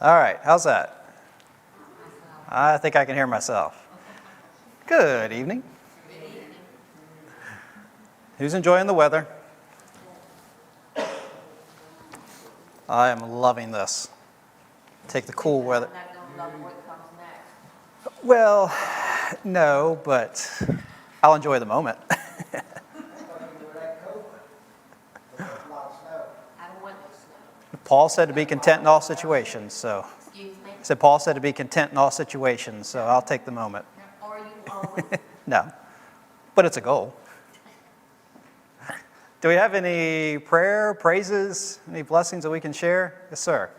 All right, how's that? I think I can hear myself. Good evening. Who's enjoying the weather? I am loving this. Take the cool weather. Well, no, but I'll enjoy the moment. Paul said to be content in all situations, so. Paul said to be content in all situations, so I'll take the moment. Are you always? No, but it's a goal. Do we have any prayer, praises, any blessings that we can share? Yes, sir.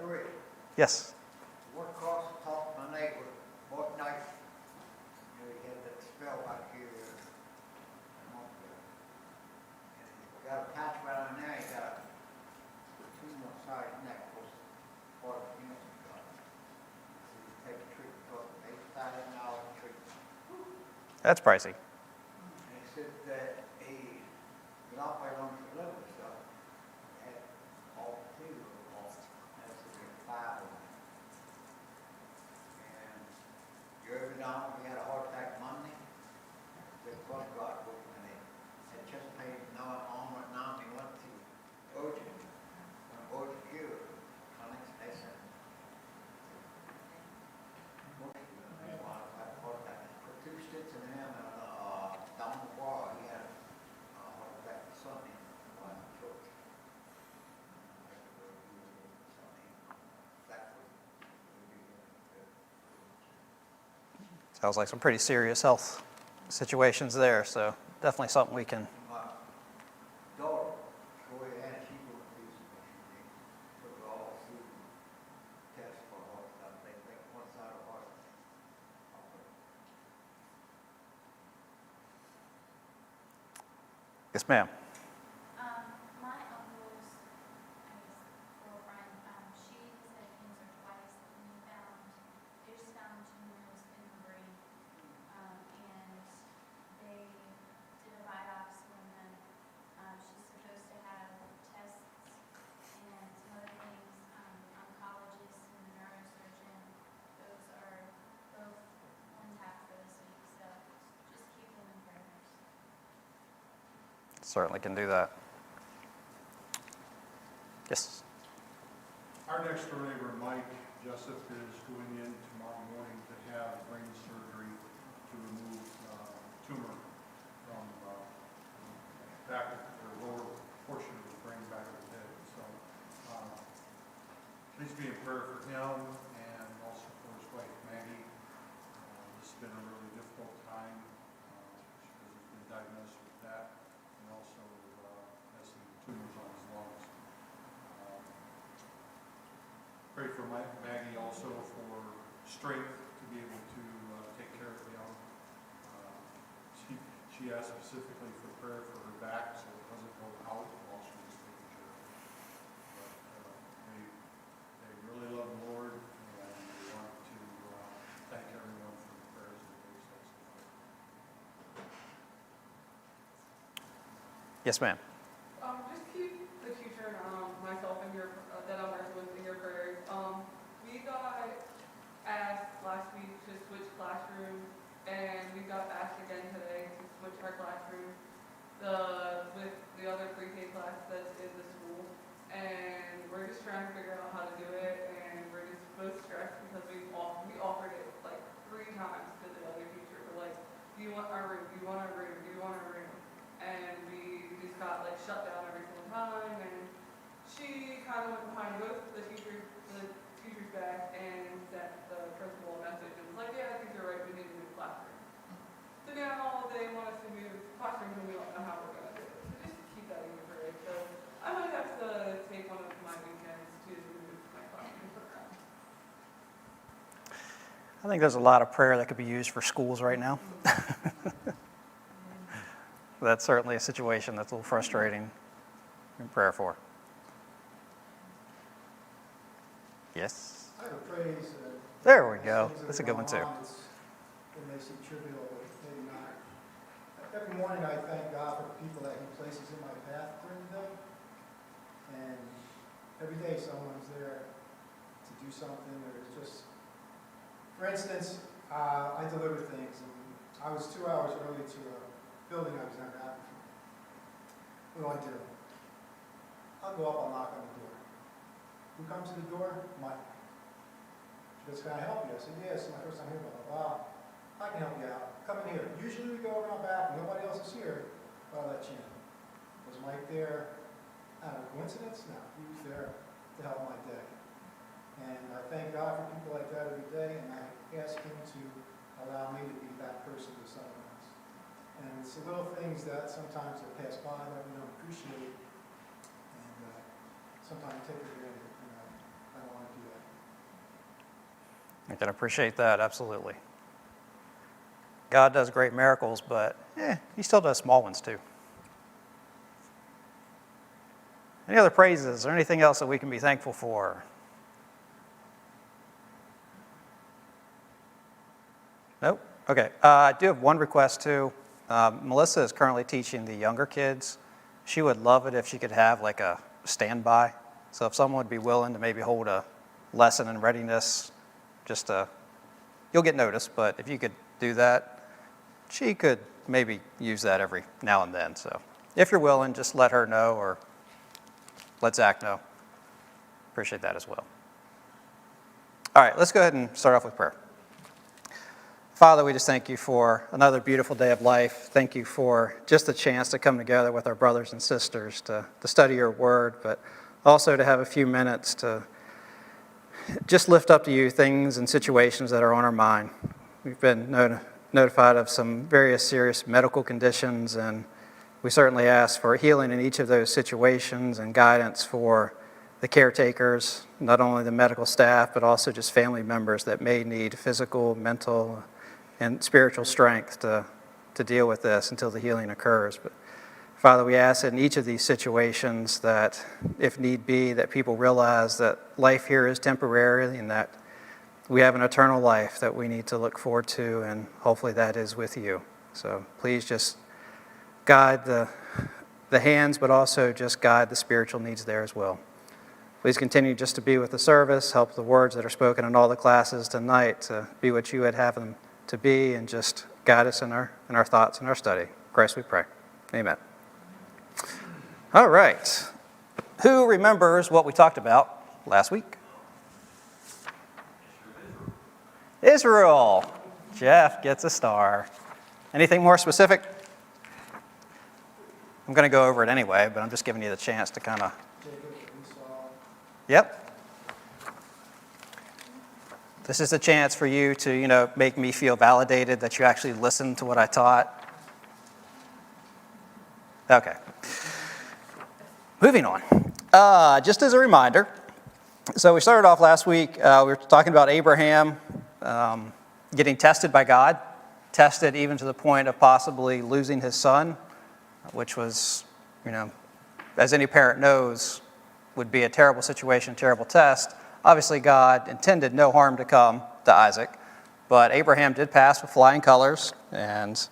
Yes. Went across the top of my neighbor one night. You know, he had that spell out here. Got a patch around there. He got a tumor inside his neck. Was part of the cancer got. So he take a treatment for $8,000 treatment. That's pricey. And he said that he got operated on his liver and stuff. Had all two of them lost. That's five of them. And you're down, we had a heart attack Monday. The blood clot broke and they had chest pain, no arm went numb. He went to urgent. Went urgent here, clinics, they said. Heart attack. Put 2 stitches in him and down the wall. He had a heart attack Sunday. Went to church. Sounds like some pretty serious health situations there, so definitely something we can. My daughter, Troy Ann, she went through some issues. They took her all through tests for heart attack. They think one side of heart. Yes, ma'am. My uncle's, girlfriend, she has had cancer twice, and they just found tumors in her brain, and they did a biopsy on them. She's supposed to have tests and some other things. The oncologist and the neurosurgeon, those are both on tap for this week, so just keep them in prayers. Certainly can do that. Yes. Our next door neighbor, Mike Jessup, is going in tomorrow morning to have brain surgery to remove tumor from back of the lower portion of his brain, back of his head. So please be in prayer for him and also for his wife, Maggie. This has been a really difficult time because he's been diagnosed with that and also has some tumors on his lungs. Pray for Maggie also for strength to be able to take care of him. She asked specifically for prayer for her back so it doesn't go out while she was taking care of it. But they really love the Lord and they want to thank everyone for the prayers that they've said so far. Yes, ma'am. Just keep the teacher and myself in your that I'm working with in your prayers. We got asked last week to switch classrooms, and we got asked again today to switch our classroom with the other pre-K class that's in the school. And we're just trying to figure out how to do it, and we're just both stressed because we offered it like 3 times to the other teacher. We're like, do you want our room? Do you want our room? Do you want our room? And we just got like shut down every single time, and she kind of went behind both the teacher's back and sent the principal a message and was like, yeah, I think you're right, we need to move classrooms. So now they want us to move classrooms and we don't know how we're going to do it. So just keep that in your prayers. So I might have to take one of my weekends to move my classroom program. I think there's a lot of prayer that could be used for schools right now. That's certainly a situation that's a little frustrating in prayer for. Yes. I have a praise. There we go. That's a good one too. It may seem trivial, but maybe not. Every morning I thank God for the people that He places in my path during the day. And every day someone's there to to do something, or it's just, for instance, I deliver things, and I was 2 hours early to a building I was never at before. What do? I'll go up, I'll knock on the door. Who comes to the door? Mike. She goes, can I help you? I said, yes, it's my first time here, blah, blah, blah. I can help you out. Come in here. Usually we go around back, nobody else is here, but I'll let you in. Was Mike there? I don't know, coincidence? No, he was there to help my day. And I thank God for people like that every day, and I ask him to allow me to be that person to someone else. And it's the little things that sometimes that pass by that we don't appreciate, and sometimes take for granted, and I don't want to do that. I can appreciate that, absolutely. God does great miracles, but he still does small ones too. Any other praises or anything else that we can be thankful for? Nope? Okay. I do have one request too. Melissa is currently teaching the younger kids. She would love it if she could have like a standby. So if someone would be willing to maybe hold a lesson in readiness, you'll get noticed, but if you could do that, she could maybe use that every now and then. So if you're willing, just let her know or let Zach know. Appreciate that as well. All right, let's go ahead and start off with prayer. Father, we just thank you for another beautiful day of life. Thank you for just the chance to come together with our brothers and sisters to study your word, but also to have a few minutes to just lift up to you things and situations that are on our mind. We've been notified of some various serious medical conditions, and we certainly ask for healing in each of those situations and guidance for the caretakers, not only the medical staff, but also just family members that may need physical, mental, and spiritual strength to deal with this until the healing occurs. But Father, we ask in each of these situations that, if need be, that people realize that life here is temporary and that we have an eternal life that we need to look forward to, and hopefully that is with you. So please just guide the hands, but also just guide the spiritual needs there as well. Please continue just to be with the service, help the words that are spoken in all the classes tonight to be what you would have them to be, and just guide us in our thoughts and our study. In Christ we pray. Amen. All right. Who remembers what we talked about last week? Israel. Jeff gets a star. Anything more specific? I'm going to go over it anyway, but I'm just giving you the chance to kind of... Yep. This is a chance for you to, make me feel validated that you actually listened to what I taught. Okay. Moving on. Just as a reminder, so we started off last week, we were talking about Abraham getting tested by God, tested even to the point of possibly losing his son, which was, as any parent knows, would be a terrible situation, terrible test. Obviously, God intended no harm to come to Isaac, but Abraham did pass with flying colors. And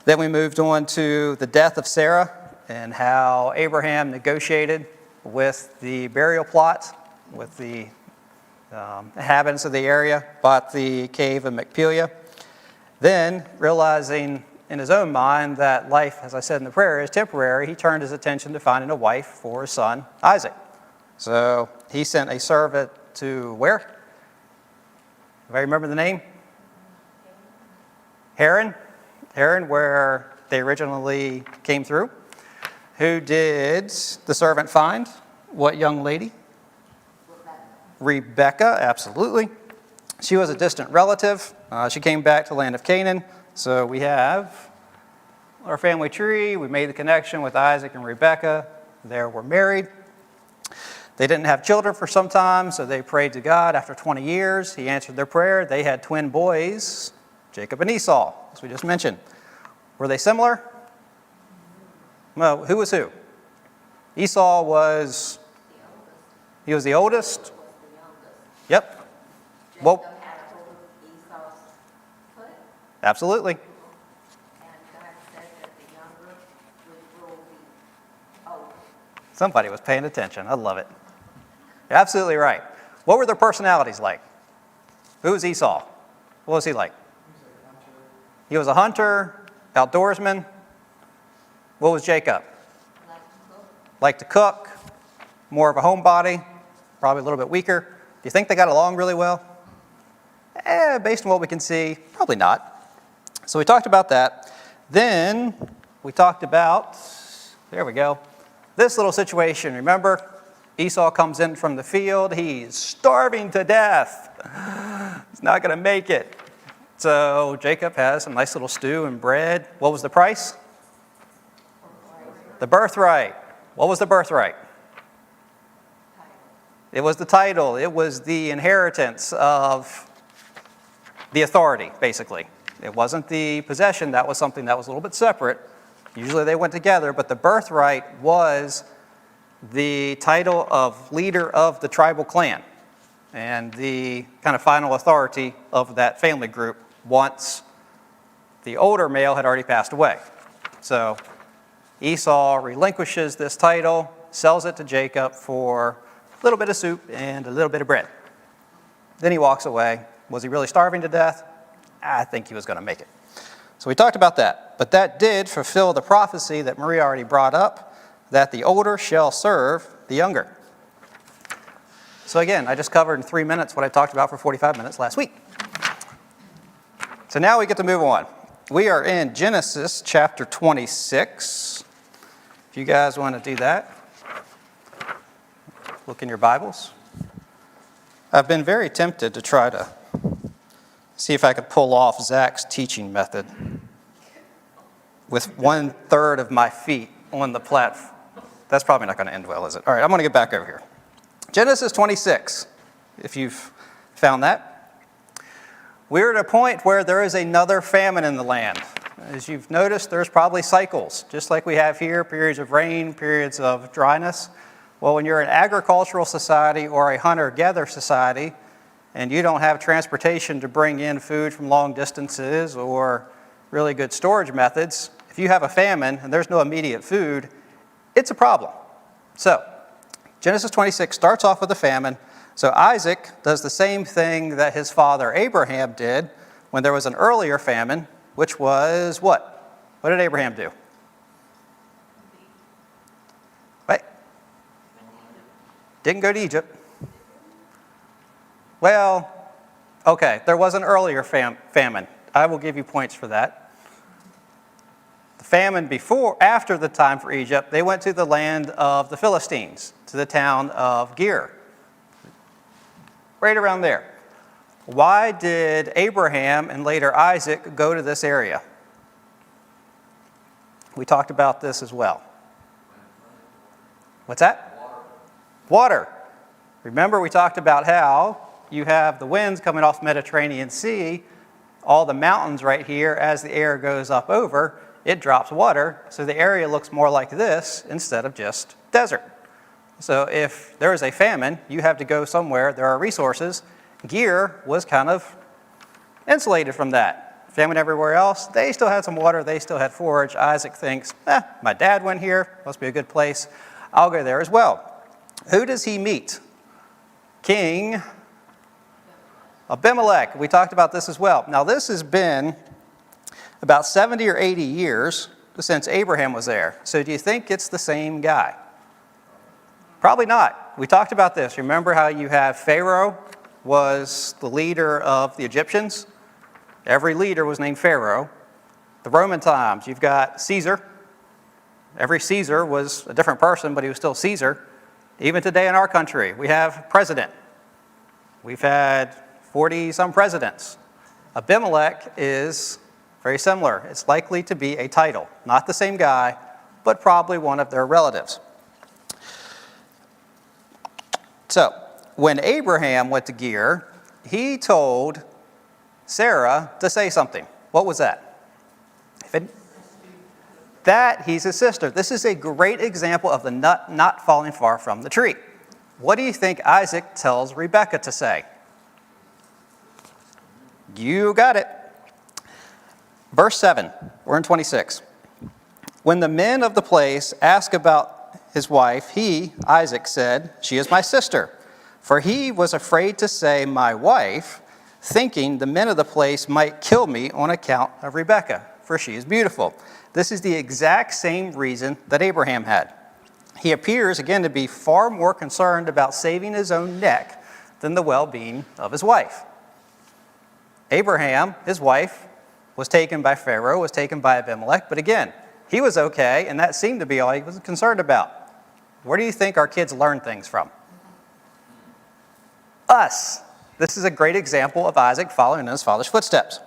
then we moved on to the death of Sarah and how Abraham negotiated with the burial plot, with the inhabitants of the area, bought the cave of Machpelah. Then, realizing in his own mind that life, as I said in the prayer, is temporary, he turned his attention to finding a wife for his son, Isaac. So he sent a servant to where? If I remember the name? Haran, where they originally came through. Who did the servant find? What young lady? Rebecca, absolutely. She was a distant relative. She came back to the land of Canaan. So we have our family tree. We made the connection with Isaac and Rebecca. They were married. They didn't have children for some time, so they prayed to God. After 20 years, he answered their prayer. They had twin boys, Jacob and Esau, as we just mentioned. Were they similar? Well, who was who? Esau was... He was the oldest? Yep. Well, Jacob had a hold of Esau's foot, absolutely. and God said that the younger would rule the older. Somebody was paying attention. I love it. You're absolutely right. What were their personalities like? Who was Esau? What was he like? He was a hunter, outdoorsman. What was Jacob? Like to cook. Liked to cook, more of a homebody, probably a little bit weaker. Do you think they got along really well? Based on what we can see, probably not. So we talked about that. Then we talked about, there we go, this little situation. Remember, Esau comes in from the field. He's starving to death. He's not going to make it. So Jacob has some nice little stew and bread. What was the price? The birthright. What was the birthright? It was the title. It was the inheritance of the authority, basically. It wasn't the possession. That was something that was a little bit separate. Usually they went together, but the birthright was the title of leader of the tribal clan and the kind of final authority of that family group once the older male had already passed away. So Esau relinquishes this title, sells it to Jacob for a little bit of soup and a little bit of bread. Then he walks away. Was he really starving to death? I think he was going to make it. So we talked about that. But that did fulfill the prophecy that Maria already brought up, that the older shall serve the younger. So again, I just covered in 3 minutes what I talked about for 45 minutes last week. So now we get to move on. We are in Genesis chapter 26. If you guys want to do that, look in your Bibles. I've been very tempted to try to see if I could pull off Zach's teaching method with 1/3 of my feet on the platform. That's probably not going to end well, is it? All right, I'm going to get back over here. Genesis 26, if you've found that. We're at a point where there is another famine in the land. As you've noticed, there's probably cycles, just like we have here, periods of rain, periods of dryness. Well, when you're an agricultural society or a hunter-gatherer society, and you don't have transportation to bring in food from long distances or really good storage methods, if you have a famine and there's no immediate food, it's a problem. So, Genesis 26 starts off with a famine. So Isaac does the same thing that his father Abraham did when there was an earlier famine, which was what? What did Abraham do? Wait. Didn't go to Egypt. Well, okay, there was an earlier famine. I will give you points for that. The famine after the time for Egypt, they went to the land of the Philistines, to the town of Ger. Right around there. Why did Abraham and later Isaac go to this area? We talked about this as well. What's that? Water. Remember, we talked about how you have the winds coming off the Mediterranean Sea, all the mountains right here, as the air goes up over, it drops water, so the area looks more like this instead of just desert. So if there is a famine, you have to go somewhere, there are resources. Ger was kind of insulated from that. Famine everywhere else, they still had some water, they still had forage. Isaac thinks, my dad went here, must be a good place, I'll go there as well. Who does he meet? King Abimelech. We talked about this as well. Now this has been about 70 or 80 years since Abraham was there. So do you think it's the same guy? Probably not. We talked about this. Remember how you have Pharaoh was the leader of the Egyptians? Every leader was named Pharaoh. The Roman times, you've got Caesar. Every Caesar was a different person, but he was still Caesar. Even today in our country, we have president. We've had 40-some presidents. Abimelech is very similar. It's likely to be a title. Not the same guy, but probably one of their relatives. So, when Abraham went to Ger, he told Sarah to say something. What was that? That he's his sister. This is a great example of the nut not falling far from the tree. What do you think Isaac tells Rebekah to say? You got it. Verse 7, we're in 26. When the men of the place asked about his wife, he, Isaac, said, "She is my sister." For he was afraid to say, my wife, thinking the men of the place might kill me on account of Rebekah, for she is beautiful. This is the exact same reason that Abraham had. He appears, again, to be far more concerned about saving his own neck than the well-being of his wife. Abraham, his wife, was taken by Pharaoh, was taken by Abimelech, but again, he was okay, and that seemed to be all he was concerned about. Where do you think our kids learn things from? Us. This is a great example of Isaac following in his father's footsteps.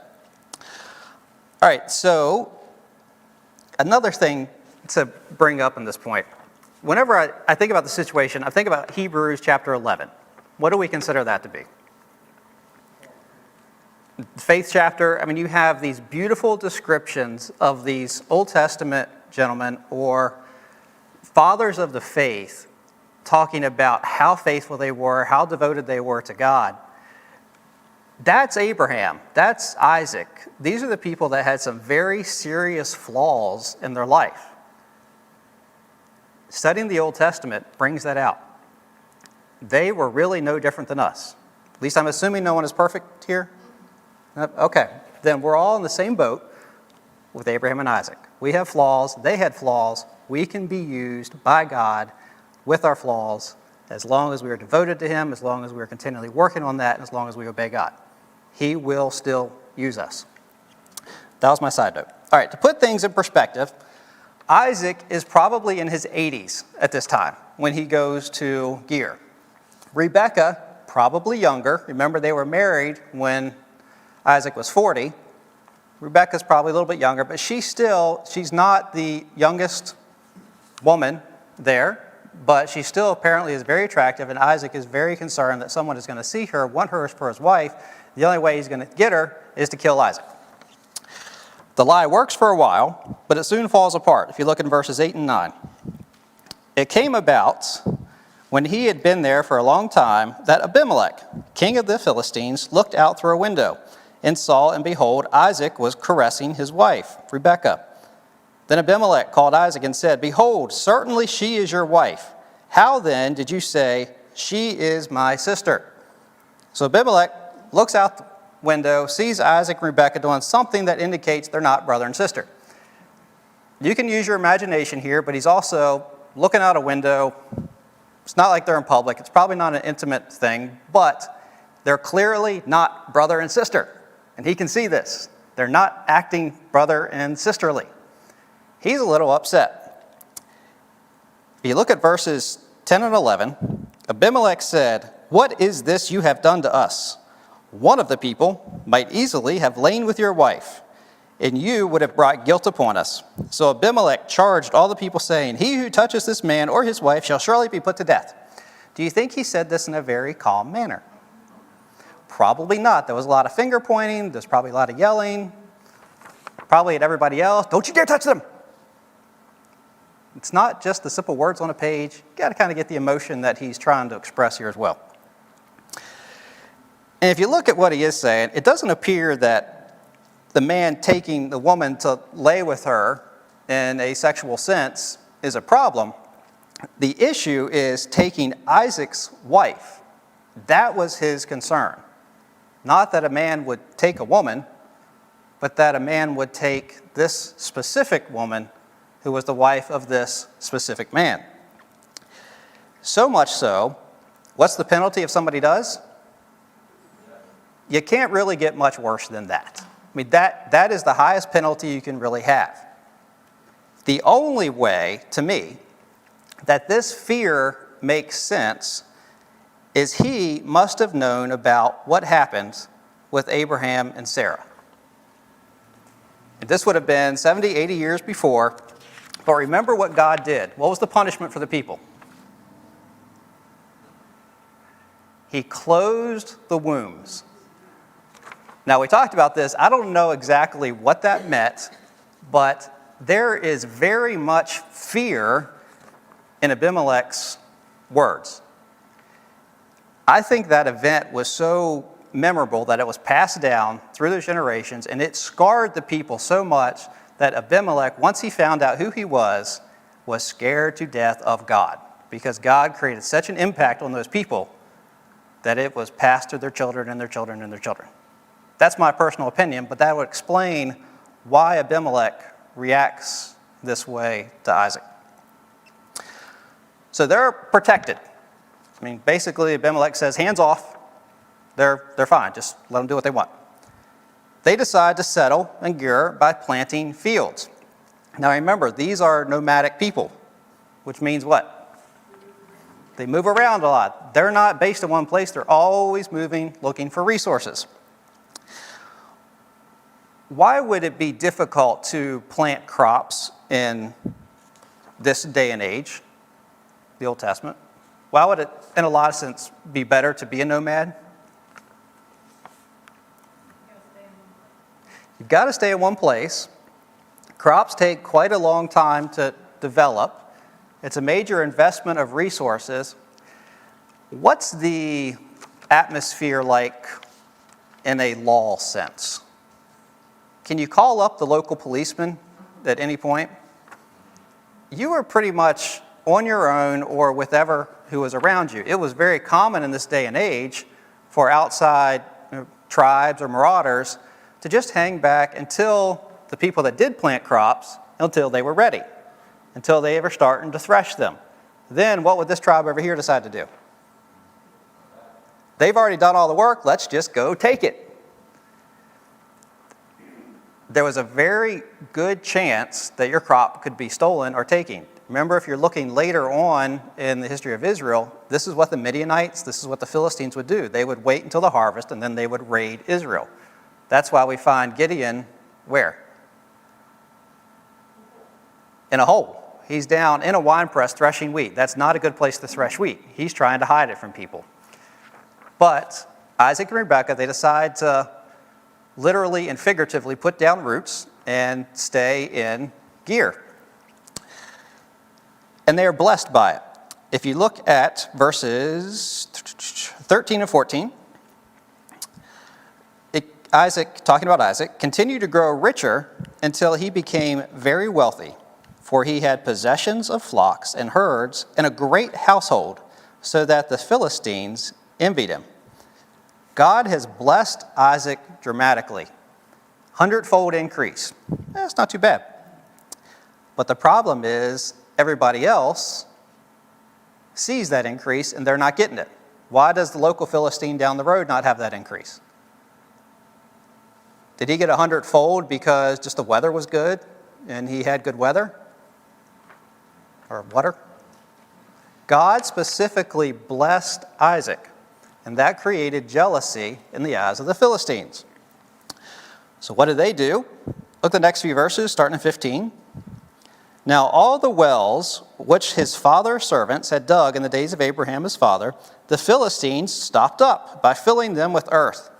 All right, so another thing to bring up in this point. Whenever I think about the situation, I think about Hebrews chapter 11. What do we consider that to be? The faith chapter, I mean, you have these beautiful descriptions of these Old Testament gentlemen or fathers of the faith talking about how faithful they were, how devoted they were to God. That's Abraham. That's Isaac. These are the people that had some very serious flaws in their life. Studying the Old Testament brings that out. They were really no different than us. At least I'm assuming no one is perfect here. Okay, then we're all in the same boat with Abraham and Isaac. We have flaws. They had flaws. We can be used by God with our flaws as long as we are devoted to Him, as long as we are continually working on that, and as long as we obey God. He will still use us. That was my side note. All right, to put things in perspective, Isaac is probably in his 80s at this time when he goes to Gerar. Rebekah, probably younger. Remember, they were married when Isaac was 40. Rebekah's probably a little bit younger, but she's not the youngest woman there, but she still apparently is very attractive, and Isaac is very concerned that someone is going to see her, want her for his wife. The only way he's going to get her is to kill Isaac. The lie works for a while, but it soon falls apart. If you look in verses 8 and 9. It came about, when he had been there for a long time, that Abimelech, king of the Philistines, looked out through a window and saw, and behold, Isaac was caressing his wife, Rebekah. Then Abimelech called Isaac and said, behold, certainly she is your wife. How then did you say, she is my sister? So Abimelech looks out the window, sees Isaac and Rebekah doing something that indicates they're not brother and sister. You can use your imagination here, but he's also looking out a window. It's not like they're in public. It's probably not an intimate thing, but they're clearly not brother and sister. And he can see this. They're not acting brother and sisterly. He's a little upset. If you look at verses 10 and 11, Abimelech said, what is this you have done to us? One of the people might easily have lain with your wife, and you would have brought guilt upon us. So Abimelech charged all the people, saying, he who touches this man or his wife shall surely be put to death. Do you think he said this in a very calm manner? Probably not. There was a lot of finger pointing. There's probably a lot of yelling. Probably at everybody else, don't you dare touch them. It's not just the simple words on a page. You got to kind of get the emotion that he's trying to express here as well. And if you look at what he is saying, it doesn't appear that the man taking the woman to lay with her in a sexual sense is a problem. The issue is taking Isaac's wife. That was his concern. Not that a man would take a woman, but that a man would take this specific woman who was the wife of this specific man. So much so, what's the penalty if somebody does? You can't really get much worse than that. I mean, that is the highest penalty you can really have. The only way, to me, that this fear makes sense is he must have known about what happened with Abraham and Sarah. This would have been 70, 80 years before, but remember what God did. What was the punishment for the people? He closed the wombs. Now, we talked about this. I don't know exactly what that meant, but there is very much fear in Abimelech's words. I think that event was so memorable that it was passed down through the generations, and it scarred the people so much that Abimelech, once he found out who he was scared to death of God, because God created such an impact on those people that it was passed to their children and their children and their children. That's my personal opinion, but that would explain why Abimelech reacts this way to Isaac. So they're protected. I mean, basically, Abimelech says, hands off. They're fine. Just let them do what they want. They decide to settle in Gerar by planting fields. Now remember, these are nomadic people, which means what? They move around a lot. They're not based in one place. They're always moving, looking for resources. Why would it be difficult to plant crops in this day and age, the Old Testament? Why would it, in a lot of sense, be better to be a nomad? You've got to stay in one place. Crops take quite a long time to develop. It's a major investment of resources. What's the atmosphere like in a law sense? Can you call up the local policeman at any point? You were pretty much on your own or with whoever who was around you. It was very common in this day and age for outside tribes or marauders to just hang back until the people that did plant crops, until they were ready, until they ever started to thresh them. Then what would this tribe over here decide to do? They've already done all the work, let's just go take it. There was a very good chance that your crop could be stolen or taken. Remember, if you're looking later on in the history of Israel, this is what the Midianites, this is what the Philistines would do. They would wait until the harvest and then they would raid Israel. That's why we find Gideon where? In a hole. He's down in a wine press threshing wheat. That's not a good place to thresh wheat. He's trying to hide it from people. But Isaac and Rebekah, they decide to literally and figuratively put down roots and stay in Gerar. And they are blessed by it. If you look at verses 13 and 14, Isaac, talking about Isaac, continued to grow richer until he became very wealthy, for he had possessions of flocks and herds and a great household, so that the Philistines envied him. God has blessed Isaac dramatically. 100-fold increase. That's not too bad. But the problem is everybody else sees that increase and they're not getting it. Why does the local Philistine down the road not have that increase? Did he get 100-fold because just the weather was good and he had good weather? Or water? God specifically blessed Isaac, and that created jealousy in the eyes of the Philistines. So what did they do? Look at the next few verses, starting in 15. Now all the wells which his father's servants had dug in the days of Abraham his father, the Philistines stopped up by filling them with earth.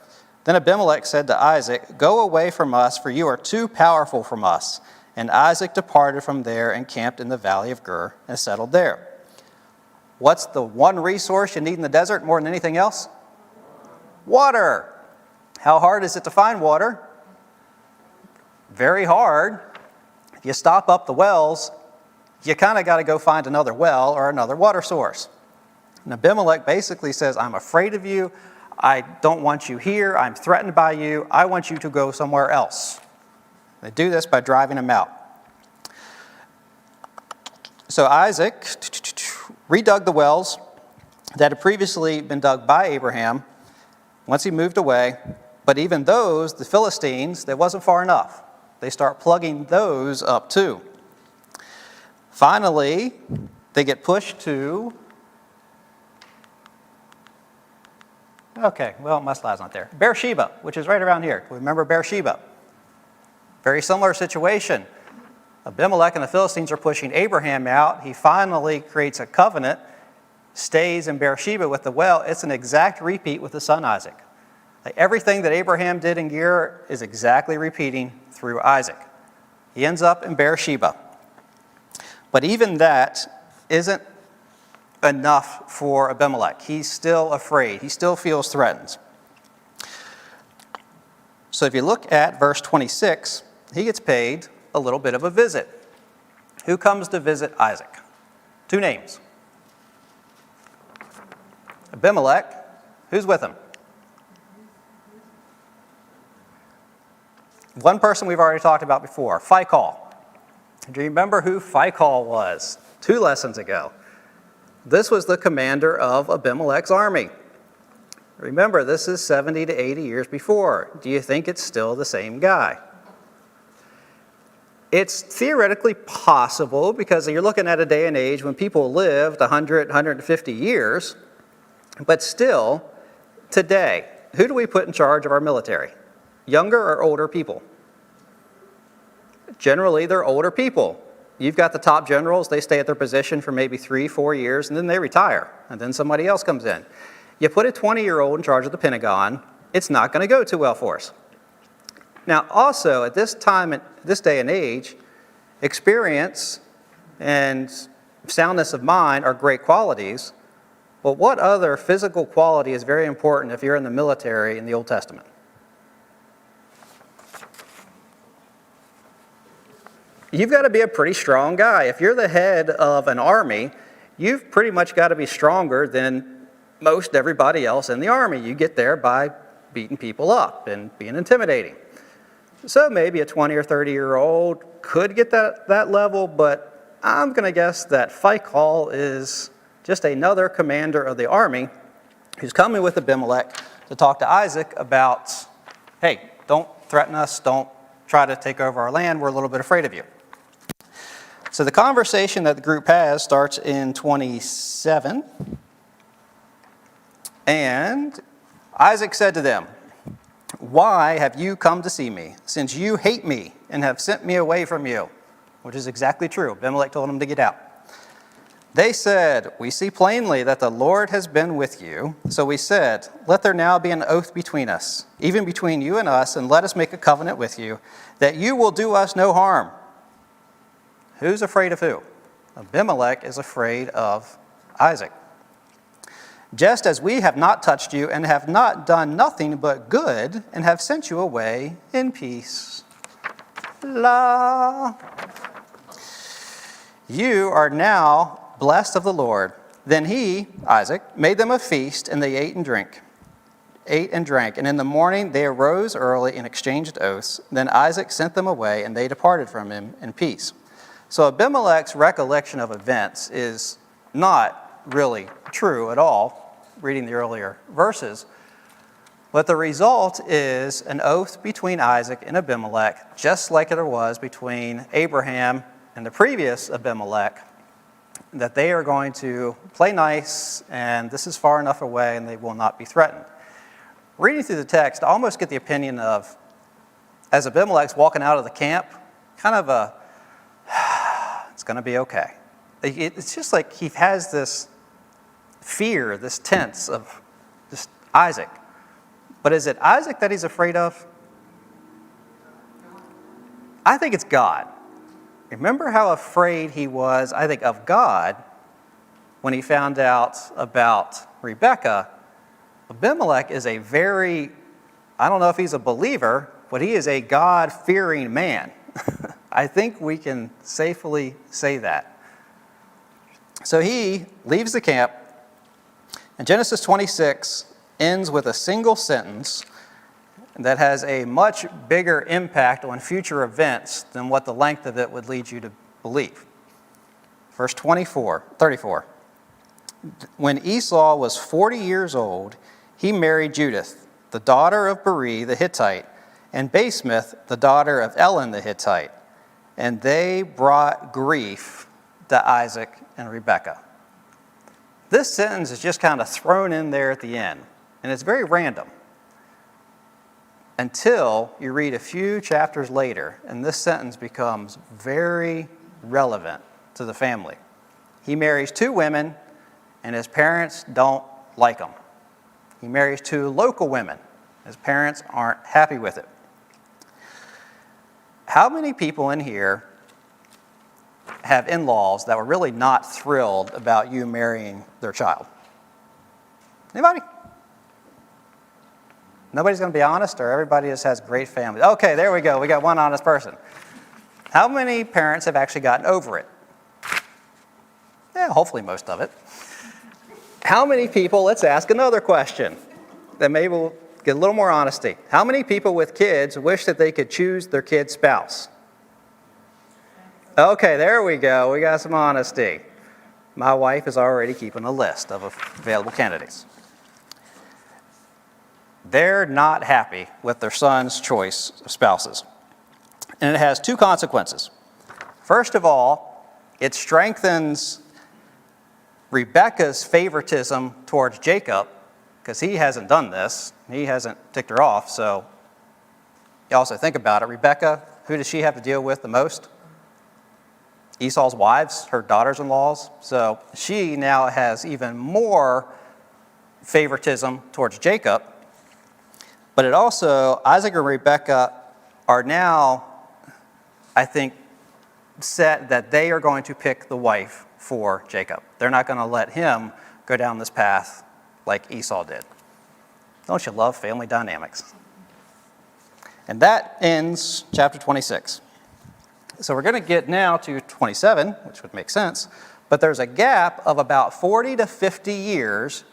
Then Abimelech said to Isaac, "Go away from us, for you are too powerful from us." And Isaac departed from there and camped in the valley of Gur and settled there. What's the one resource you need in the desert more than anything else? Water. How hard is it to find water? Very hard. If you stop up the wells, you kind of got to go find another well or another water source. And Abimelech basically says, I'm afraid of you. I don't want you here. I'm threatened by you. I want you to go somewhere else. They do this by driving him out. So Isaac redug the wells that had previously been dug by Abraham once he moved away. But even those, the Philistines, that wasn't far enough. They start plugging those up too. Finally, they get pushed to... Okay, well, my slide's not there. Beersheba, which is right around here. Remember Beersheba? Very similar situation. Abimelech and the Philistines are pushing Abraham out. He finally creates a covenant, stays in Beersheba with the well. It's an exact repeat with the son Isaac. Like everything that Abraham did in Gerar is exactly repeating through Isaac. He ends up in Beersheba. But even that isn't enough for Abimelech. He's still afraid. He still feels threatened. So if you look at verse 26, he gets paid a little bit of a visit. Who comes to visit Isaac? Two names. Abimelech Who's with him? One person we've already talked about before, Phicol. Do you remember who Phicol was? 2 lessons ago. This was the commander of Abimelech's army. Remember, this is 70 to 80 years before. Do you think it's still the same guy? It's theoretically possible because you're looking at a day and age when people lived 100, 150 years, but still, today, who do we put in charge of our military? Younger or older people? Generally, they're older people. You've got the top generals, they stay at their position for maybe 3, 4 years, and then they retire, and then somebody else comes in. You put a 20-year-old in charge of the Pentagon, it's not going to go too well for us. Now, also, at this time, this day and age, experience and soundness of mind are great qualities, but what other physical quality is very important if you're in the military in the Old Testament? You've got to be a pretty strong guy. If you're the head of an army, you've pretty much got to be stronger than most everybody else in the army. You get there by beating people up and being intimidating. So maybe a 20 or 30-year-old could get that level, but I'm going to guess that Phicol is just another commander of the army who's coming with Abimelech to talk to Isaac about, hey, don't threaten us, don't try to take over our land, we're a little bit afraid of you. So the conversation that the group has starts in 27. And Isaac said to them, "Why have you come to see me, since you hate me and have sent me away from you?" Which is exactly true. Abimelech told him to get out. They said, "We see plainly that the Lord has been with you." So we said, "Let there now be an oath between us, even between you and us, and let us make a covenant with you, that you will do us no harm." Who's afraid of who? Abimelech is afraid of Isaac. "Just as we have not touched you and have not done nothing but good and have sent you away in peace." La. "You are now blessed of the Lord." Then he, Isaac, made them a feast, and they ate and drank. And in the morning they arose early and exchanged oaths. Then Isaac sent them away, and they departed from him in peace. So Abimelech's recollection of events is not really true at all, reading the earlier verses. But the result is an oath between Isaac and Abimelech, just like it was between Abraham and the previous Abimelech, that they are going to play nice, and this is far enough away, and they will not be threatened. Reading through the text, I almost get the opinion of, as Abimelech's walking out of the camp, kind of a, it's going to be okay. It's just like he has this fear, this tense of just Isaac. But is it Isaac that he's afraid of? I think it's God. Remember how afraid he was, I think, of God when he found out about Rebekah. Abimelech is a very, I don't know if he's a believer, but he is a God-fearing man. I think we can safely say that. So he leaves the camp, and Genesis 26 ends with a single sentence that has a much bigger impact on future events than what the length of it would lead you to believe. Verse 34. "When Esau was 40 years old, he married Judith, the daughter of Beri the Hittite, and Basemath, the daughter of Elon the Hittite. And they brought grief to Isaac and Rebekah." This sentence is just kind of thrown in there at the end, and it's very random until you read a few chapters later, and this sentence becomes very relevant to the family. He marries 2 women, and his parents don't like him. He marries 2 local women. His parents aren't happy with it. How many people in here have in-laws that were really not thrilled about you marrying their child? Anybody? Nobody's going to be honest, or everybody just has great families? Okay, there we go. We got one honest person. How many parents have actually gotten over it? Yeah, hopefully most of it. How many people, let's ask another question. that maybe we'll get a little more honesty. How many people with kids wish that they could choose their kid's spouse? Okay, there we go. We got some honesty. My wife is already keeping a list of available candidates. They're not happy with their son's choice of spouses. And it has two consequences. First of all, it strengthens Rebekah's favoritism towards Jacob, because he hasn't done this. He hasn't ticked her off. So you also think about it. Rebekah, who does she have to deal with the most? Esau's wives, her daughters-in-laws. So she now has even more favoritism towards Jacob. But it also, Isaac and Rebekah are now, I think, set that they are going to pick the wife for Jacob. They're not going to let him go down this path like Esau did. Don't you love family dynamics? And that ends chapter 26. So we're going to get now to 27, which would make sense, but there's a gap of about 40 to 50 years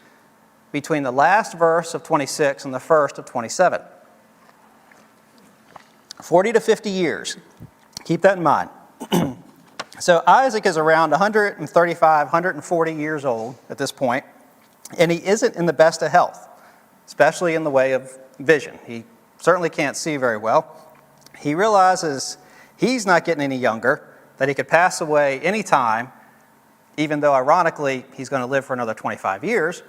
between the last verse of 26 and the first of 27. 40 to 50 years. Keep that in mind. So Isaac is around 135, 140 years old at this point, and he isn't in the best of health, especially in the way of vision. He certainly can't see very well. He realizes he's not getting any younger, that he could pass away any time, even though ironically he's going to live for another 25 years.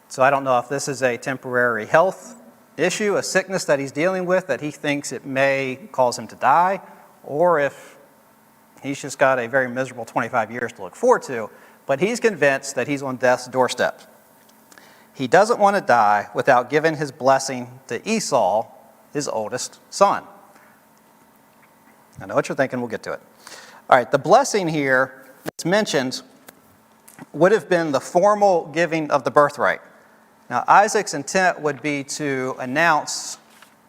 So I don't know if this is a temporary health issue, a sickness that he's dealing with that he thinks it may cause him to die, or if he's just got a very miserable 25 years to look forward to. But he's convinced that he's on death's doorstep. He doesn't want to die without giving his blessing to Esau, his oldest son. I know what you're thinking. We'll get to it. All right, the blessing here that's mentioned would have been the formal giving of the birthright. Now, Isaac's intent would be to announce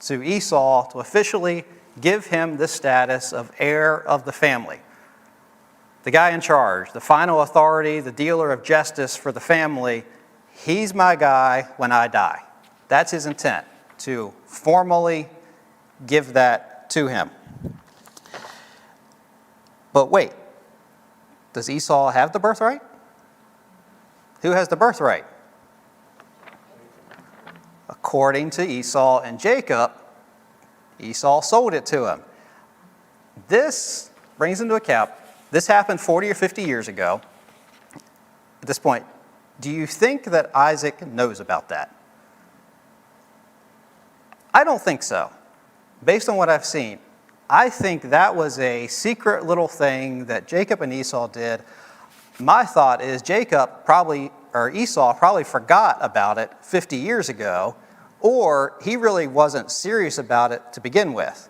to Esau to officially give him the status of heir of the family. The guy in charge, the final authority, the dealer of justice for the family, he's my guy when I die. That's his intent, to formally give that to him. But wait, does Esau have the birthright? Who has the birthright? According to Esau and Jacob, Esau sold it to him. This brings into account, this happened 40 or 50 years ago. At this point, do you think that Isaac knows about that? I don't think so. Based on what I've seen, I think that was a secret little thing that Jacob and Esau did. My thought is Esau probably forgot about it 50 years ago, or he really wasn't serious about it to begin with.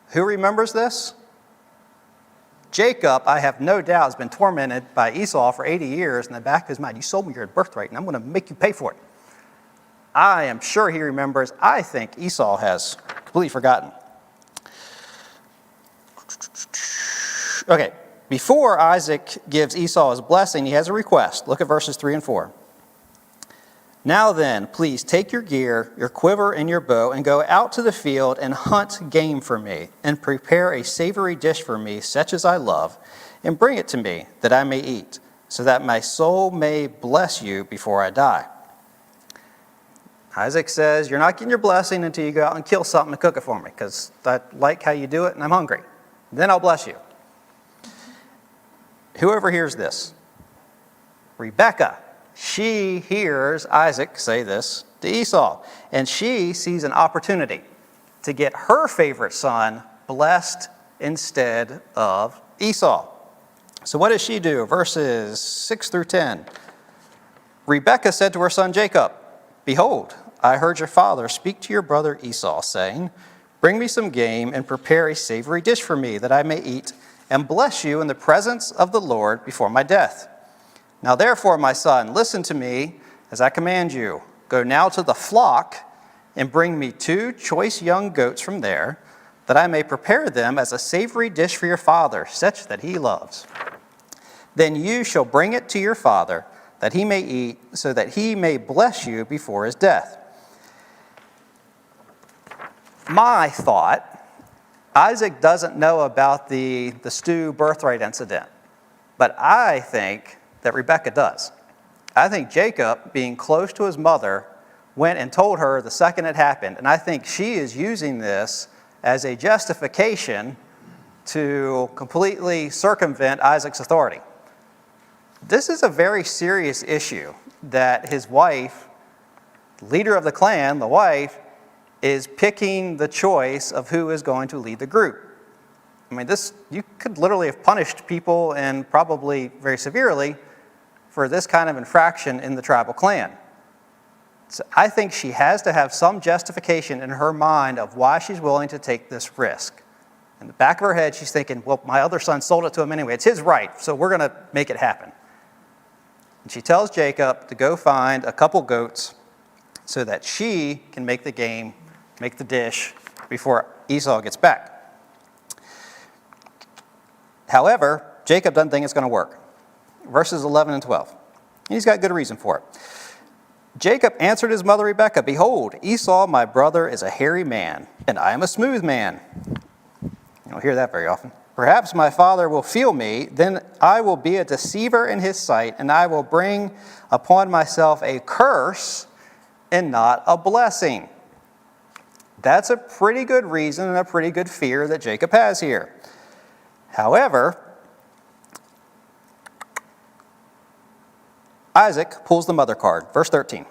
Who remembers this? Jacob, I have no doubt, has been tormented by Esau for 80 years in the back of his mind. You sold me your birthright, and I'm going to make you pay for it. I am sure he remembers. I think Esau has completely forgotten. Okay, before Isaac gives Esau his blessing, he has a request. Look at verses 3 and 4. Now then, please take your gear, your quiver, and your bow, and go out to the field and hunt game for me, and prepare a savory dish for me, such as I love, and bring it to me, that I may eat, so that my soul may bless you before I die. Isaac says, you're not getting your blessing until you go out and kill something and cook it for me, because I like how you do it and I'm hungry. Then I'll bless you. Whoever hears this, Rebekah, she hears Isaac say this to Esau, and she sees an opportunity to get her favorite son blessed instead of Esau. So what does she do? Verses 6 through 10. Rebekah said to her son Jacob, behold, I heard your father speak to your brother Esau, saying, bring me some game and prepare a savory dish for me, that I may eat and bless you in the presence of the Lord before my death. Now therefore, my son, listen to me as I command you. Go now to the flock and bring me 2 choice young goats from there, that I may prepare them as a savory dish for your father, such that he loves. Then you shall bring it to your father, that he may eat, so that he may bless you before his death. my thought, Isaac doesn't know about the stew birthright incident, but I think that Rebekah does. I think Jacob, being close to his mother, went and told her the second it happened, and I think she is using this as a justification to completely circumvent Isaac's authority. This is a very serious issue that his wife, leader of the clan, the wife, is picking the choice of who is going to lead the group. I mean, you could literally have punished people, and probably very severely, for this kind of infraction in the tribal clan. So I think she has to have some justification in her mind of why she's willing to take this risk. In the back of her head, she's thinking, well, my other son sold it to him anyway. It's his right, so we're going to make it happen. And she tells Jacob to go find a couple goats so that she can make the dish before Esau gets back. However, Jacob doesn't think it's going to work. Verses 11 and 12. He's got good reason for it. Jacob answered his mother Rebekah, "Behold, Esau my brother is a hairy man, and I am a smooth man." You don't hear that very often. "Perhaps my father will feel me, then I will be a deceiver in his sight, and I will bring upon myself a curse and not a blessing." That's a pretty good reason and a pretty good fear that Jacob has here. However, Isaac pulls the mother card. Verse 13.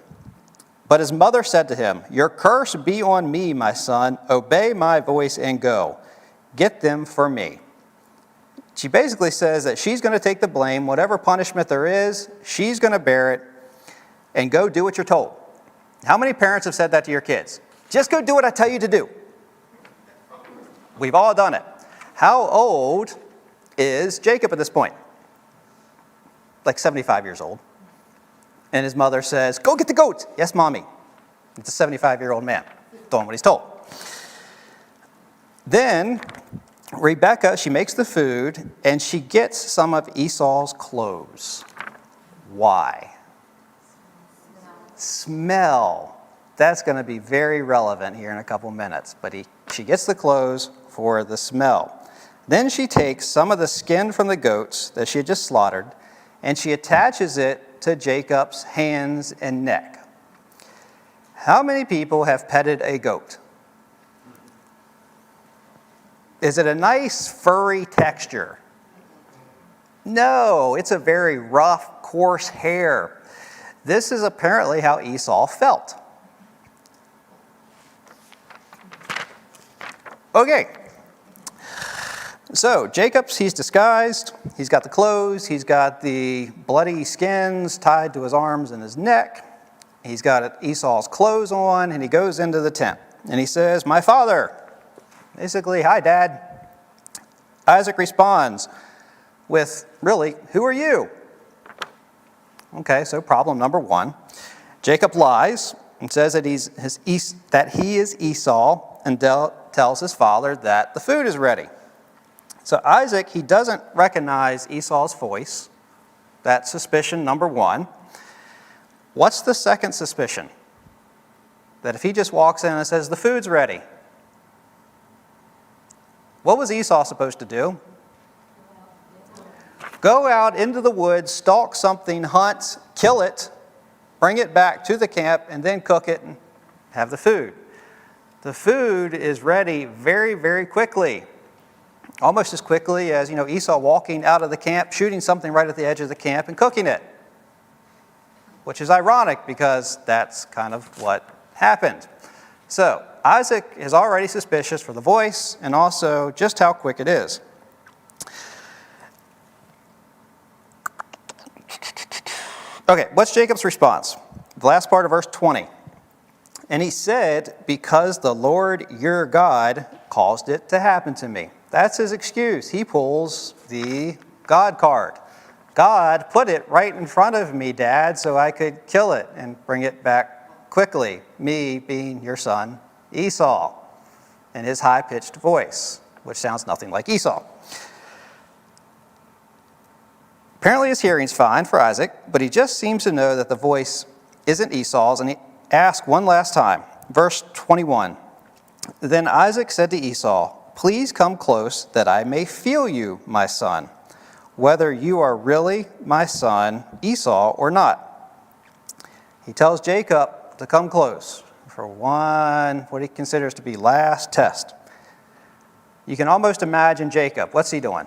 But his mother said to him, "Your curse be on me, my son. Obey my voice and go. Get them for me." She basically says that she's going to take the blame. Whatever punishment there is, she's going to bear it, and go do what you're told. How many parents have said that to your kids? Just go do what I tell you to do. We've all done it. How old is Jacob at this point? Like 75 years old. And his mother says, "Go get the goats." "Yes, Mommy." It's a 75-year-old man doing what he's told. Then Rebekah, she makes the food, and she gets some of Esau's clothes. Why? Smell. That's going to be very relevant here in a couple minutes. But she gets the clothes for the smell. Then she takes some of the skin from the goats that she had just slaughtered, and she attaches it to Jacob's hands and neck. How many people have petted a goat? Is it a nice furry texture? No, it's a very rough, coarse hair. This is apparently how Esau felt. Okay. So Jacob's, he's disguised, he's got the clothes, he's got the bloody skins tied to his arms and his neck, he's got Esau's clothes on, and he goes into the tent. And he says, "My father." Basically, "Hi, Dad." Isaac responds with, "Really, who are you?" Okay, so problem number one. Jacob lies and says that he is Esau, and tells his father that the food is ready. So Isaac, he doesn't recognize Esau's voice. That's suspicion number one. What's the second suspicion? That if he just walks in and says, "The food's ready," what was Esau supposed to do? Go out into the woods, stalk something, hunt, kill it, bring it back to the camp, and then cook it and have the food. The food is ready very, very quickly. Almost as quickly as, Esau walking out of the camp, shooting something right at the edge of the camp and cooking it. Which is ironic because that's kind of what happened. So Isaac is already suspicious for the voice and also just how quick it is. Okay, what's Jacob's response? The last part of verse 20. And he said, "Because the Lord your God caused it to happen to me." That's his excuse. He pulls the God card. God put it right in front of me, Dad, so I could kill it and bring it back quickly. Me being your son, Esau, in his high-pitched voice, which sounds nothing like Esau. Apparently his hearing's fine for Isaac, but he just seems to know that the voice isn't Esau's, and he asks one last time. Verse 21. Then Isaac said to Esau, "Please come close that I may feel you, my son, whether you are really my son Esau or not." He tells Jacob to come close for what he considers to be last test. You can almost imagine Jacob. What's he doing?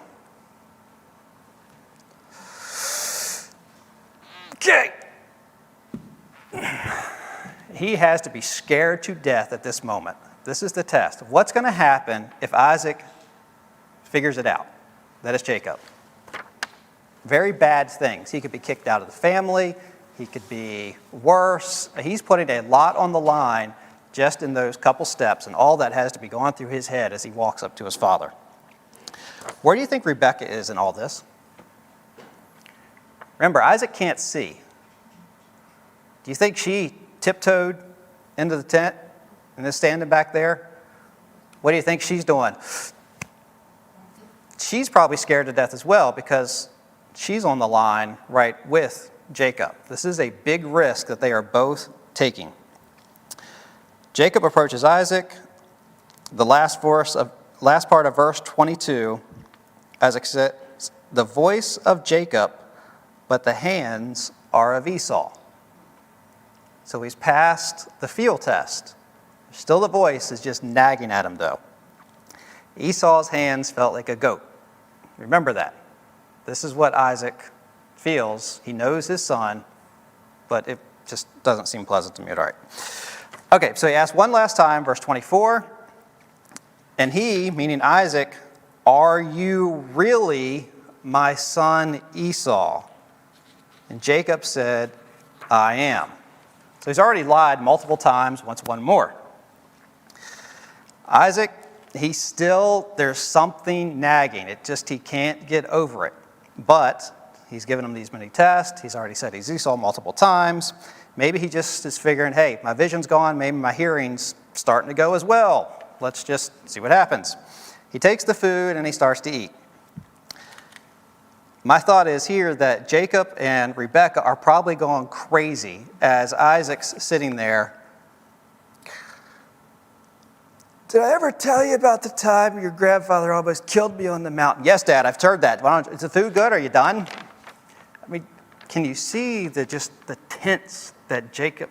Okay. He has to be scared to death at this moment. This is the test. What's going to happen if Isaac figures it out? That is Jacob. Very bad things. He could be kicked out of the family. He could be worse. He's putting a lot on the line just in those couple steps, and all that has to be going through his head as he walks up to his father. Where do you think Rebekah is in all this? Remember, Isaac can't see. Do you think she tiptoed into the tent and is standing back there? What do you think she's doing? She's probably scared to death as well because she's on the line right with Jacob. This is a big risk that they are both taking. Jacob approaches Isaac. The last part of verse 22, Isaac said, "The voice of Jacob, but the hands are of Esau." So he's passed the feel test. Still the voice is just nagging at him though. Esau's hands felt like a goat. Remember that. This is what Isaac feels. He knows his son, but it just doesn't seem pleasant to me. All right. Okay, so he asks one last time, verse 24. And he, meaning Isaac, "Are you really my son Esau?" And Jacob said, "I am." So he's already lied multiple times, wants one more. Isaac, there's something nagging. He can't get over it. But he's given him these many tests. He's already said he's Esau multiple times. Maybe he just is figuring, hey, my vision's gone. Maybe my hearing's starting to go as well. Let's just see what happens. He takes the food and he starts to eat. My thought is here that Jacob and Rebekah are probably going crazy as Isaac's sitting there. "Did I ever tell you about the time your grandfather almost killed me on the mountain?" "Yes, Dad, I've heard that. Is the food good? Are you done?" I mean, can you see the tense that Jacob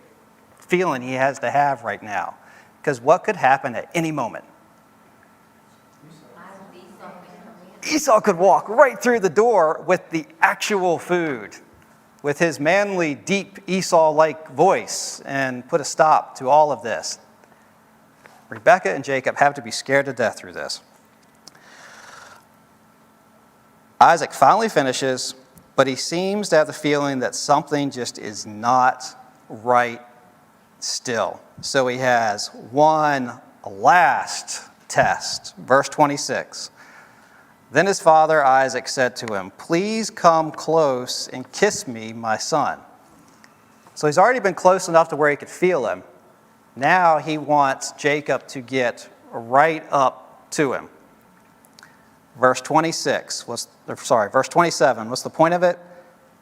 feeling he has to have right now? Because what could happen at any moment? Esau could walk right through the door with the actual food, with his manly, deep Esau-like voice, and put a stop to all of this. Rebekah and Jacob have to be scared to death through this. Isaac finally finishes, but he seems to have the feeling that something just is not right still. So he has one last test. Verse 26. Then his father Isaac said to him, "Please come close and kiss me, my son." So he's already been close enough to where he could feel him. Now he wants Jacob to get right up to him. Verse 27, what's the point of it?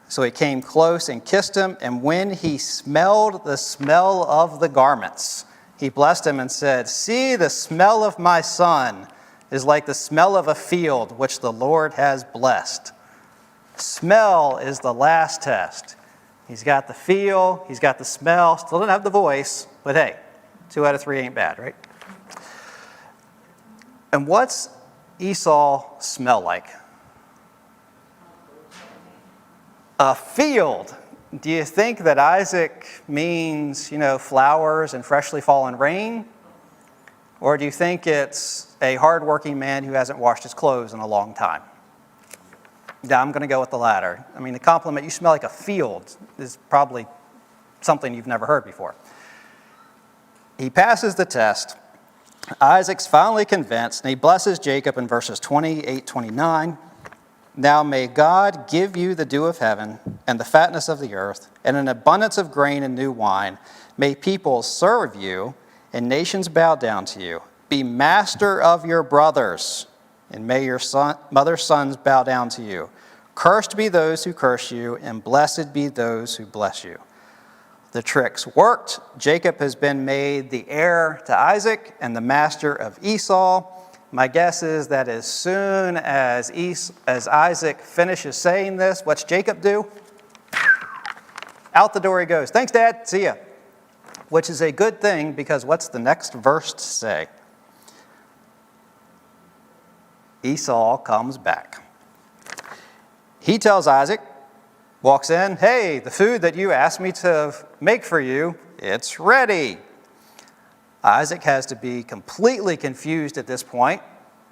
So he came close and kissed him, and when he smelled the smell of the garments, he blessed him and said, "See, the smell of my son is like the smell of a field which the Lord has blessed." Smell is the last test. He's got the feel, he's got the smell, still doesn't have the voice, but hey, 2 out of 3 ain't bad, right? And what's Esau smell like? A field. Do you think that Isaac means, flowers and freshly fallen rain? Or do you think it's a hardworking man who hasn't washed his clothes in a long time? Yeah, I'm going to go with the latter. I mean, the compliment, "you smell like a field," is probably something you've never heard before. He passes the test. Isaac's finally convinced, and he blesses Jacob in verses 28-29. "Now may God give you the dew of heaven and the fatness of the earth and an abundance of grain and new wine. May people serve you and nations bow down to you. Be master of your brothers, and may your mother's sons bow down to you. Cursed be those who curse you, and blessed be those who bless you." The tricks worked. Jacob has been made the heir to Isaac and the master of Esau. My guess is that as soon as Isaac finishes saying this, what's Jacob do? Out the door he goes. Thanks, Dad. See ya. Which is a good thing, because what's the next verse say? Esau comes back. He tells Isaac, walks in, hey, the food that you asked me to make for you, it's ready. Isaac has to be completely confused at this point,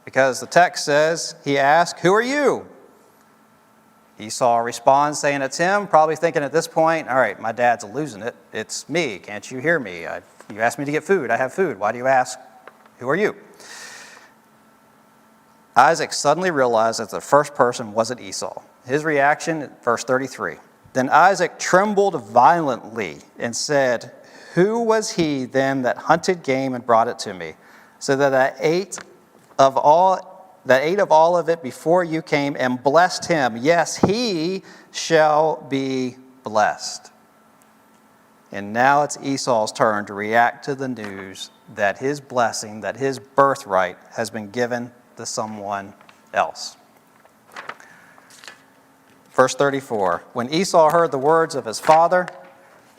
because the text says, he asked, who are you? Esau responds saying it's him, probably thinking at this point, all right, my dad's losing it. It's me. Can't you hear me? You asked me to get food. I have food. Why do you ask, who are you? Isaac suddenly realized that the first person wasn't Esau. His reaction, verse 33. Then Isaac trembled violently and said, who was he then that hunted game and brought it to me, so that I ate of all of it before you came and blessed him? Yes, he shall be blessed. And now it's Esau's turn to react to the news that his blessing, that his birthright has been given to someone else. Verse 34, when Esau heard the words of his father,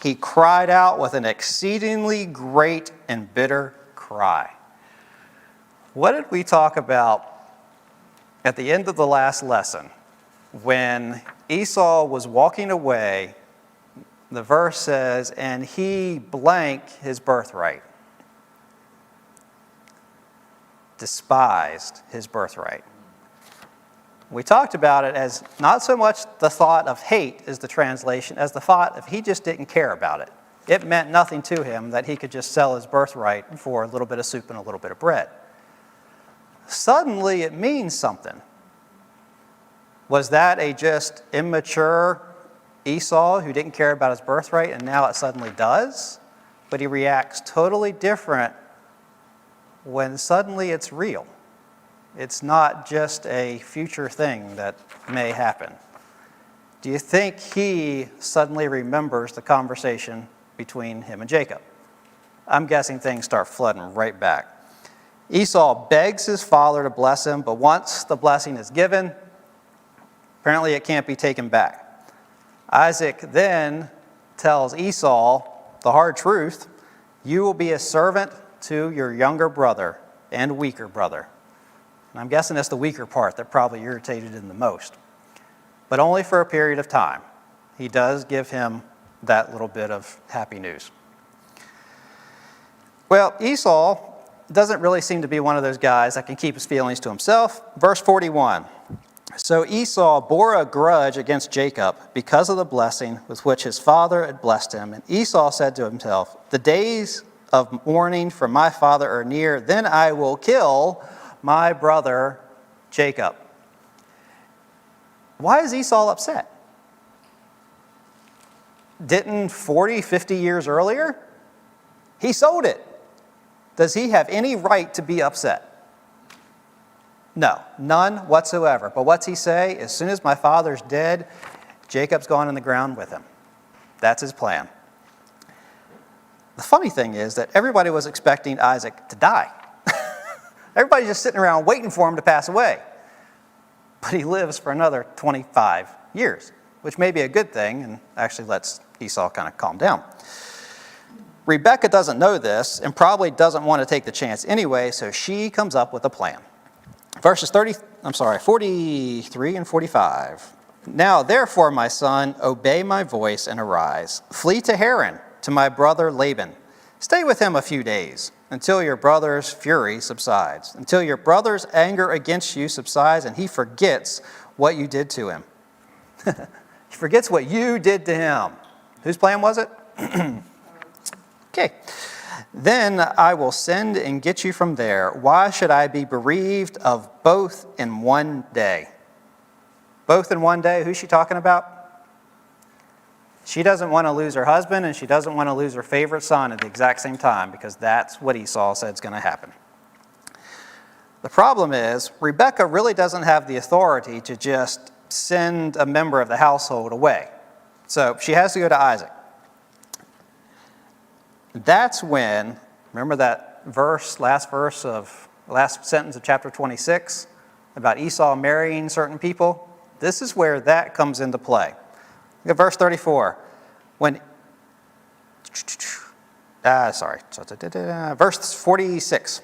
he cried out with an exceedingly great and bitter cry. What did we talk about at the end of the last lesson? When Esau was walking away, the verse says, and he blank his birthright. Despised his birthright. We talked about it as not so much the thought of hate is the translation, as the thought of he just didn't care about it. It meant nothing to him that he could just sell his birthright for a little bit of soup and a little bit of bread. Suddenly it means something. Was that a just immature Esau who didn't care about his birthright and now it suddenly does? But he reacts totally different when suddenly it's real. It's not just a future thing that may happen. Do you think he suddenly remembers the conversation between him and Jacob? I'm guessing things start flooding right back. Esau begs his father to bless him, but once the blessing is given, apparently it can't be taken back. Isaac then tells Esau the hard truth: you will be a servant to your younger brother and weaker brother. And I'm guessing that's the weaker part that probably irritated him the most. But only for a period of time. He does give him that little bit of happy news. Well, Esau doesn't really seem to be one of those guys that can keep his feelings to himself. Verse 41. So Esau bore a grudge against Jacob because of the blessing with which his father had blessed him. And Esau said to himself, the days of mourning for my father are near, then I will kill my brother Jacob. Why is Esau upset? Didn't 40, 50 years earlier, he sold it. Does he have any right to be upset? No, none whatsoever. But what's he say? As soon as my father's dead, Jacob's gone in the ground with him. That's his plan. The funny thing is that everybody was expecting Isaac to die. Everybody's just sitting around waiting for him to pass away. But he lives for another 25 years, which may be a good thing and actually lets Esau kind of calm down. Rebekah doesn't know this and probably doesn't want to take the chance anyway, so she comes up with a plan. Verses 43 and 45. Now, therefore, my son, obey my voice and arise. Flee to Haran, to my brother Laban. Stay with him a few days, until your brother's fury subsides, until your brother's anger against you subsides and he forgets what you did to him. He forgets what you did to him. Whose plan was it? Okay. Then I will send and get you from there. Why should I be bereaved of both in one day? Both in one day? Who's she talking about? She doesn't want to lose her husband, and she doesn't want to lose her favorite son at the exact same time, because that's what Esau said is going to happen. The problem is, Rebekah really doesn't have the authority to just send a member of the household away. So she has to go to Isaac. That's when, remember that last sentence of chapter 26 about Esau marrying certain people? This is where that comes into play. Look at verse 34. Verse 46.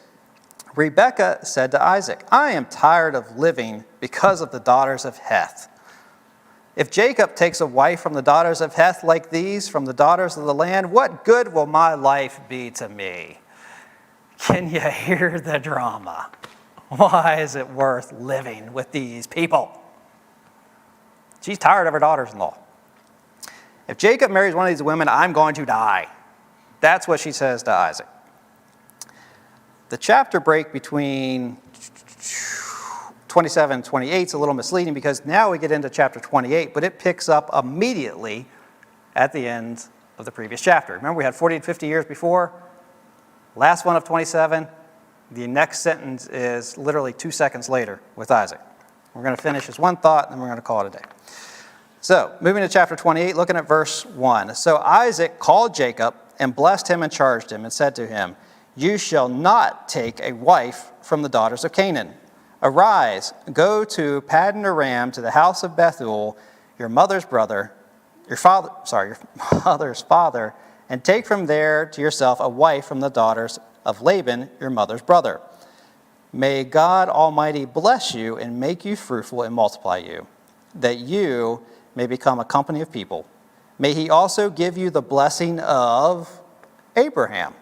Rebekah said to Isaac, I am tired of living because of the daughters of Heth. If Jacob takes a wife from the daughters of Heth like these, from the daughters of the land, what good will my life be to me? Can you hear the drama? Why is it worth living with these people? She's tired of her daughters-in-law. If Jacob marries one of these women, I'm going to die. That's what she says to Isaac. The chapter break between 27 and 28 is a little misleading because now we get into chapter 28, but it picks up immediately at the end of the previous chapter. Remember, we had 40 to 50 years before. Last one of 27. The next sentence is literally 2 seconds later with Isaac. We're going to finish as one thought, and then we're going to call it a day. So, moving to chapter 28, looking at verse 1. So Isaac called Jacob and blessed him and charged him and said to him, You shall not take a wife from the daughters of Canaan. Arise, go to Paddan Aram, to the house of Bethuel, your mother's father, and take from there to yourself a wife from the daughters of Laban, your mother's brother. May God Almighty bless you and make you fruitful and multiply you, that you may become a company of people. May he also give you the blessing of Abraham,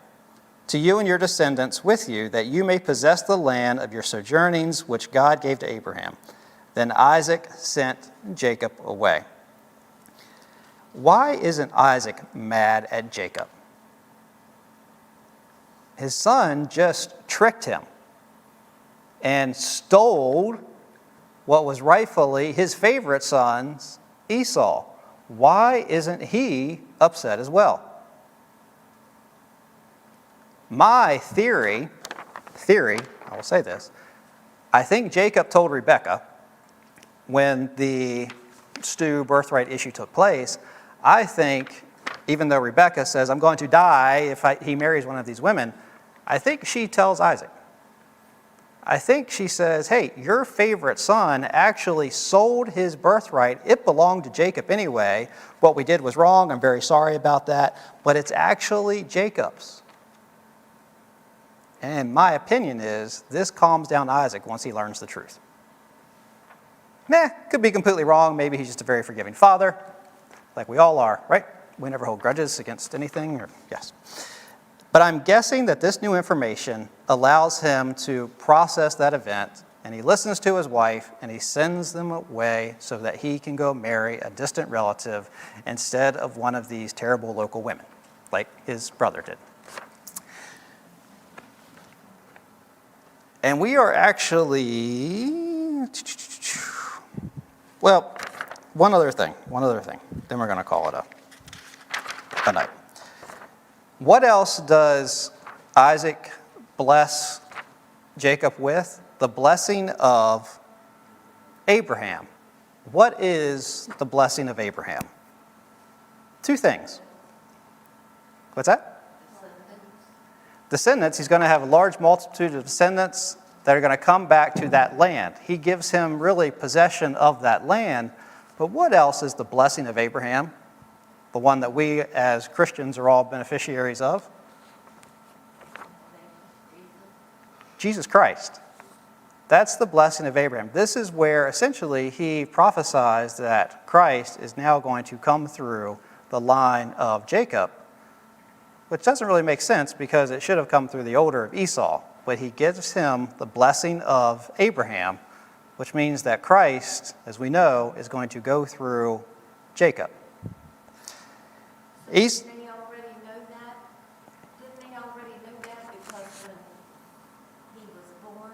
to you and your descendants with you, that you may possess the land of your sojournings, which God gave to Abraham. Then Isaac sent Jacob away. Why isn't Isaac mad at Jacob? His son just tricked him and stole what was rightfully his favorite son's, Esau. Why isn't he upset as well? My theory, I will say this, I think Jacob told Rebekah when the stew birthright issue took place, I think, even though Rebekah says, I'm going to die if he marries one of these women, I think she tells Isaac. I think she says, hey, your favorite son actually sold his birthright. It belonged to Jacob anyway. What we did was wrong. I'm very sorry about that. But it's actually Jacob's. And my opinion is this calms down Isaac once he learns the truth. Could be completely wrong. Maybe he's just a very forgiving father, like we all are, right? We never hold grudges against anything, yes. But I'm guessing that this new information allows him to process that event, and he listens to his wife, and he sends them away so that he can go marry a distant relative instead of one of these terrible local women, like his brother did. And we are actually, well, one other thing, then we're going to call it a night. What else does Isaac bless Jacob with? The blessing of Abraham. What is the blessing of Abraham? 2 things. What's that? Descendants. He's going to have a large multitude of descendants that are going to come back to that land. He gives him really possession of that land. But what else is the blessing of Abraham? The one that we as Christians are all beneficiaries of? Jesus Christ. That's the blessing of Abraham. This is where essentially he prophesies that Christ is now going to come through the line of Jacob, which doesn't really make sense because it should have come through the order of Esau. But he gives him the blessing of Abraham, which means that Christ, as we know, is going to go through Jacob. Didn't they already know that? Didn't they already know that? Because when he was born,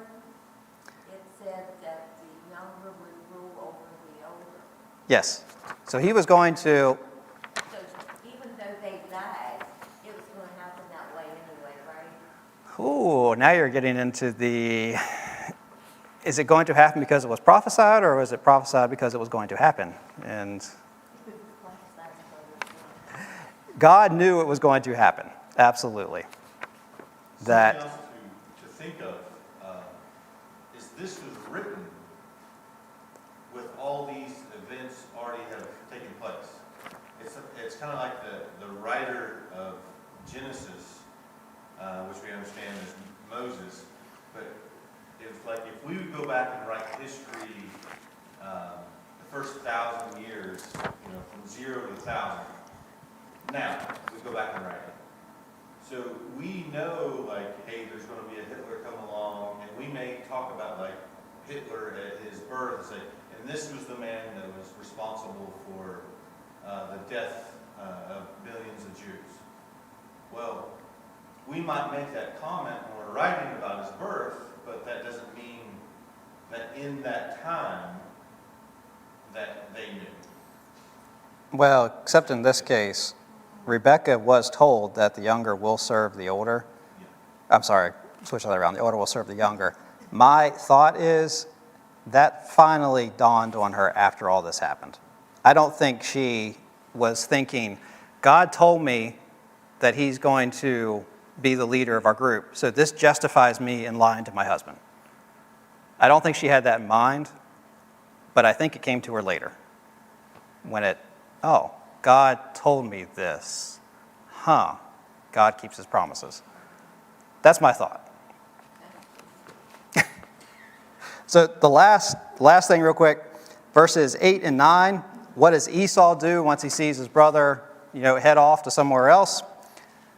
it said that the younger would rule over the older. Yes. So he was going to, So even though they died, it was going to happen that way anyway, right? ooh, now you're getting into the, is it going to happen because it was prophesied, or was it prophesied because it was going to happen? And God knew it was going to happen. absolutely. That, Something else to think of is this was written with all these events already have taken place. It's kind of like the writer of Genesis, which we understand as Moses, but it's like if we would go back and write history, the first 1,000 years, from 0 to 1,000. Now we go back and write it. So we know, like, hey, there's going to be a Hitler come along, and we may talk about, like, Hitler at his birth and say, and this was the man that was responsible for the death of millions of Jews. Well, we might make that comment when we're writing about his birth, but that doesn't mean that in that time that they knew. well, except in this case, Rebecca was told that the younger will serve the older. I'm sorry, switch that around. The older will serve the younger. My thought is that finally dawned on her after all this happened. I don't think she was thinking, God told me that he's going to be the leader of our group, so this justifies me in lying to my husband. I don't think she had that in mind, but I think it came to her later when God told me this. God keeps his promises. That's my thought. So the last thing real quick, verses 8 and 9, what does Esau do once he sees his brother, head off to somewhere else?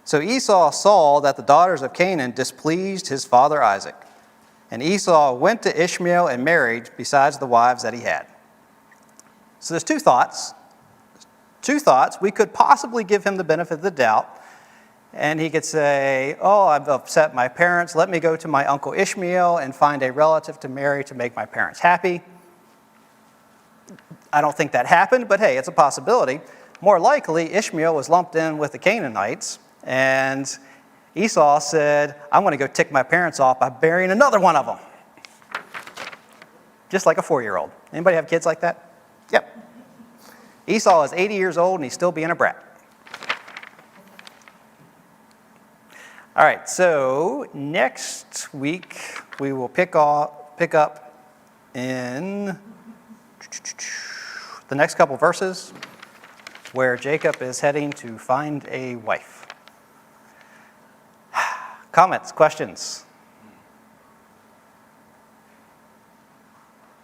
So Esau saw that the daughters of Canaan displeased his father Isaac. And Esau went to Ishmael and married besides the wives that he had. So there's two thoughts. We could possibly give him the benefit of the doubt. And he could say, I've upset my parents. Let me go to my uncle Ishmael and find a relative to marry to make my parents happy. I don't think that happened, but hey, it's a possibility. More likely, Ishmael was lumped in with the Canaanites, and Esau said, I'm going to go tick my parents off by burying another one of them. Just like a 4-year-old. Anybody have kids like that? Yep. Esau is 80 years old, and he's still being a brat. All right, so next week we will pick up in the next couple verses where Jacob is heading to find a wife. Comments, questions?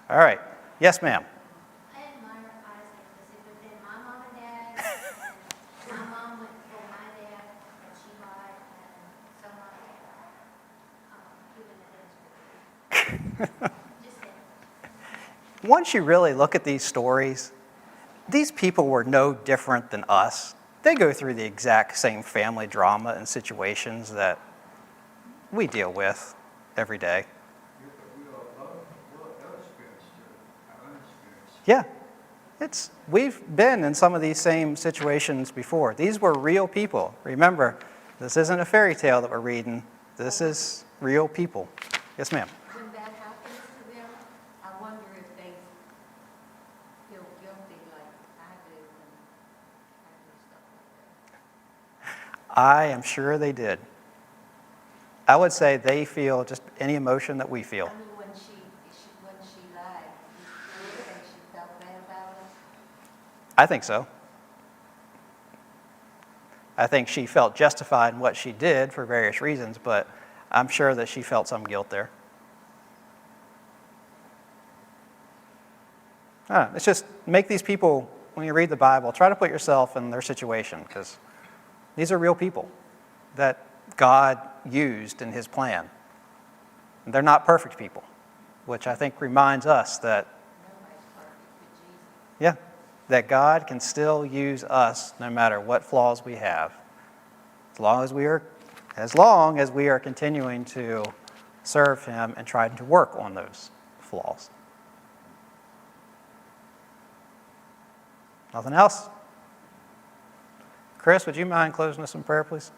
All right, yes, ma'am. I admire Isaac because it would have been my mom and dad, and my mom went for my dad, and she lied, and so my dad, he wouldn't have been just saying. Once you really look at these stories, these people were no different than us. They go through the exact same family drama and situations that we deal with every day. Yeah, we've been in some of these same situations before. These were real people. Remember, this isn't a fairy tale that we're reading. This is real people. Yes, ma'am. When that happens to them, I wonder if they feel guilty like I do when I do stuff like that. I am sure they did. I would say they feel just any emotion that we feel. I mean, when she lied, do you think she felt bad about it? I think so. I think she felt justified in what she did for various reasons, but I'm sure that she felt some guilt there. I don't know, it's just make these people, when you read the Bible, try to put yourself in their situation, because these are real people that God used in his plan. They're not perfect people, which I think reminds us that, Nobody's perfect but Jesus. yeah, that God can still use us no matter what flaws we have, as long as we are continuing to serve him and trying to work on those flaws. Nothing else? Chris, would you mind closing us in prayer, please?